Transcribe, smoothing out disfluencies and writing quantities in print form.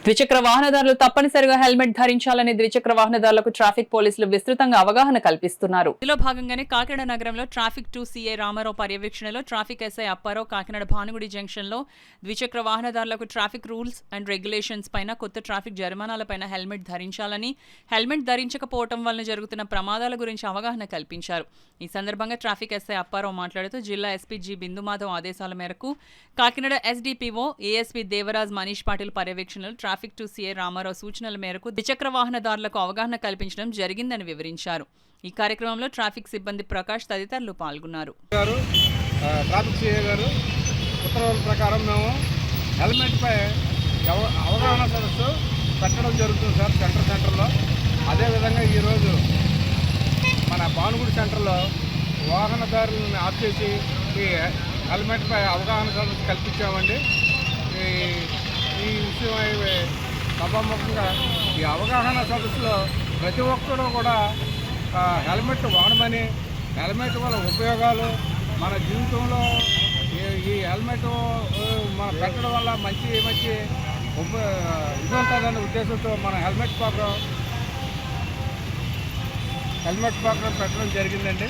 ద్విచక్ర వాహనదారులు తప్పనిసరిగా హెల్మెట్ ధరించాలని ద్విచక్ర వాహనదారులకు ట్రాఫిక్ పోలీసులు విస్తృతంగా అవగాహన కల్పిస్తున్నారు. ఇందులో భాగంగానే కాకినాడ నగరంలో ట్రాఫిక్ 2 సిఐ రామారావు పర్యవేక్షణలో traffic SI Apparao Kakinada Bhanugudi junction లో ద్విచక్ర వాహనదారులకు ట్రాఫిక్ రూల్స్ అండ్ రెగ్యులేషన్స్ పైన, కొత్త ట్రాఫిక్ జరిమానాలపైన హెల్మెట్ ధరించాలని, హెల్మెట్ ధరించకపోవడం వలన జరుగుతున్న ప్రమాదాల గురించి అవగాహన కల్పించారు. ఈ సందర్భంగా ట్రాఫిక్ ఎస్ఐ అప్పారావు మాట్లాడుతూ జిల్లా ఎస్పీ జి బిందుమాధవ్ ఆదేశాల మేరకు కాకినాడ ఎస్డిపిఓ ఏఎస్పీ దేవరాజ్ మనీష్ పాటిల్ పర్యవేక్షణలో ట్రాఫిక్ 2 సిఐ రామారావు సూచనల మేరకు ద్విచక్ర వాహనదారులకు అవగాహన కల్పించడం జరిగిందని వివరించారు. ఈ కార్యక్రమంలో ట్రాఫిక్ సిబ్బంది ప్రకాష్ తదితరులు పాల్గొన్నారు. ట్రాఫిక్ సిఐ గారు ఉత్తర్వుల ప్రకారం మేము హెల్మెట్ పై అవగాహన సదస్సు పెట్టడం జరుగుతుంది సార్ సెంటర్లో. అదేవిధంగా ఈరోజు మన భానుగుడి సెంటర్లో వాహనదారులను ఆఫ్ చేసి ఈ హెల్మెట్ పై అవగాహన సదస్సు కల్పించామండి. ఈ విషయమై సభాముఖంగా ఈ అవగాహన సదస్సులో ప్రతి ఒక్కరూ కూడా హెల్మెట్ వాడమని, హెల్మెట్ వల్ల ఉపయోగాలు, మన జీవితంలో ఈ హెల్మెట్ మన పెట్టడం వల్ల మంచి ఇది ఉంటుందనే ఉద్దేశంతో మన హెల్మెట్ ప్రోగ్రాం పెట్టడం జరిగిందండి.